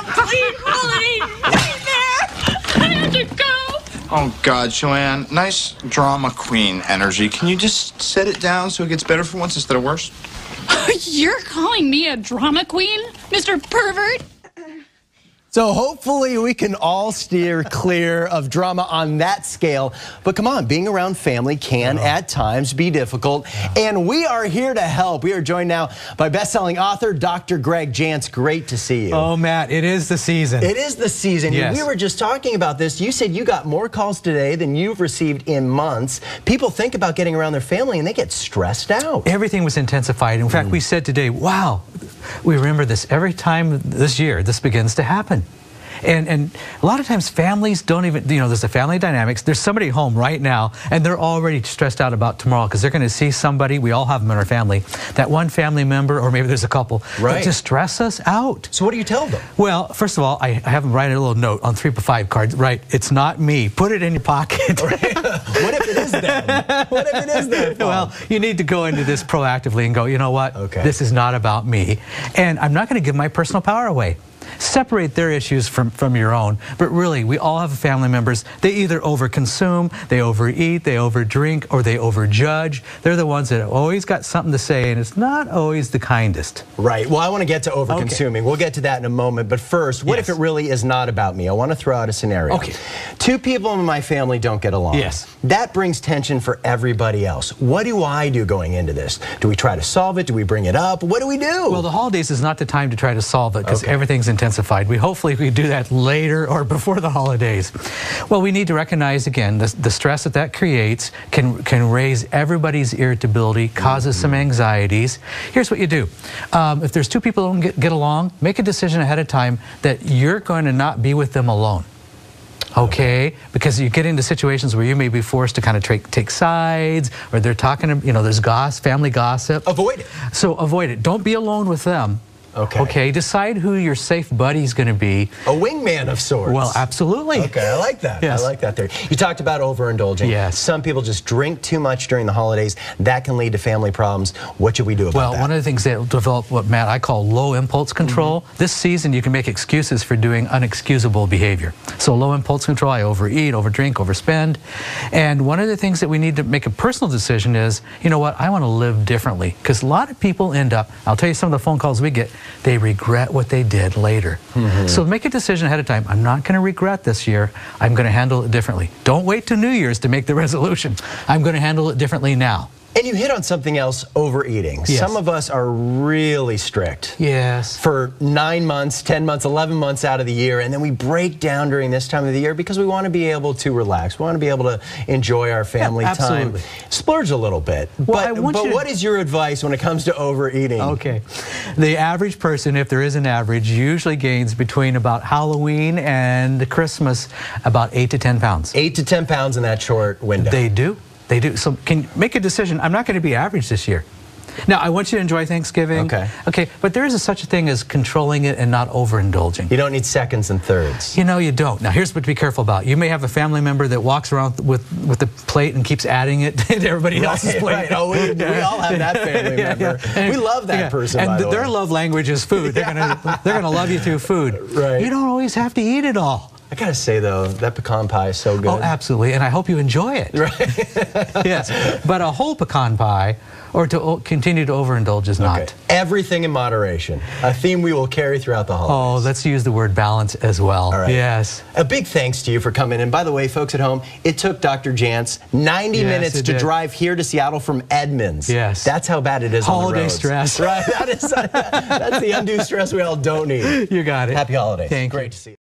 complete holiday nightmare. I have to go. Oh, God, Joanne, nice drama queen energy. Can you just set it down so it gets better for once instead of worse? You're calling me a drama queen, Mr. Pervert? So hopefully we can all steer clear of drama on that scale. But come on, being around family can at times be difficult. And we are here to help. We are joined now by best-selling author Dr. Greg Jantz. Great to see you. Oh, Matt, it is the season. It is the season. Yes. We were just talking about this. You said you got more calls today than you've received in months. People think about getting around their family and they get stressed out. Everything was intensified. In fact, we said today, wow, we remember this every time this year this begins to happen. And a lot of times families don't even, there's the family dynamics. There's somebody home right now, and they're already stressed out about tomorrow because they're going to see somebody, we all have them in our family, that one family member, or maybe there's a couple, that just stress us out. So what do you tell them? Well, first of all, I have them write a little note on 3 by 5 cards, right? It's not me. Put it in your pocket. What if it is them? What if it is them? Well, you need to go into this proactively and go, you know what? Okay. This is not about me. And I'm not going to give my personal power away. Separate their issues from your own. But really, we all have family members. They either overconsume, they overeat, they overdrink, or they overjudge. They're the ones that have always got something to say, and it's not always the kindest. Right. Well, I want to get to overconsuming. Okay. We'll get to that in a moment. But first, what if it really is not about me? I want to throw out a scenario. Okay. 2 people in my family don't get along. Yes. That brings tension for everybody else. What do I do going into this? Do we try to solve it? Do we bring it up? What do we do? Well, the holidays is not the time to try to solve it because everything's intensified. Hopefully we do that later or before the holidays. Well, we need to recognize again the stress that creates can raise everybody's irritability, causes some anxieties. Here's what you do. If there's 2 people who don't get along, make a decision ahead of time that you're going to not be with them alone. Okay, because you get into situations where you may be forced to kind of take sides, or they're talking, there's family gossip. Avoid it. So avoid it. Don't be alone with them. Okay, decide who your safe buddy's going to be. A wingman of sorts. Well, absolutely. Okay, I like that. Yes. I like that theory. You talked about overindulging. Yes. Some people just drink too much during the holidays. That can lead to family problems. What should we do about that? Well, one of the things that will develop what, Matt, I call low impulse control. This season, you can make excuses for doing unexcusable behavior. So low impulse control, I overeat, overdrink, overspend. And one of the things that we need to make a personal decision is, you know what, I want to live differently. Because a lot of people end up, I'll tell you some of the phone calls we get, they regret what they did later. So make a decision ahead of time. I'm not going to regret this year. I'm going to handle it differently. Don't wait till New Year's to make the resolution. I'm going to handle it differently now. And you hit on something else, overeating. Yes. Some of us are really strict. Yes. For 9 months, 10 months, 11 months out of the year, and then we break down during this time of the year because we want to be able to relax. We want to be able to enjoy our family time. Splurge a little bit. Well, but what is your advice when it comes to overeating? Okay. The average person, if there is an average, usually gains between about Halloween and Christmas about 8 to 10 pounds. 8 to 10 pounds in that short window. They do. They do. So can you make a decision? I'm not going to be average this year. Now, I want you to enjoy Thanksgiving. Okay, but there is such a thing as controlling it and not overindulging. You don't need seconds and thirds. You don't. Now, here's what to be careful about. You may have a family member that walks around with the plate and keeps adding it to everybody else's plate. Right. Oh, we all have that family member. We love that person, and by the way. their love language is food. They're gonna love you through food. Right. You don't always have to eat it all. I gotta say though, that pecan pie is so good. Oh, absolutely, and I hope you enjoy it. Right. Yes, but a whole pecan pie or to continue to overindulge is not. Everything in moderation. A theme we will carry throughout the holidays. Oh, let's use the word balance as well. All right. Yes. A big thanks to you for coming in. By the way, folks at home, it took Dr. Jantz 90 minutes to drive here to Seattle from Edmonds. Yes. That's how bad it is on the roads. Holiday stress. Right. That's the undue stress we all don't need. You got it. Happy holidays. Thank you. Great to see you.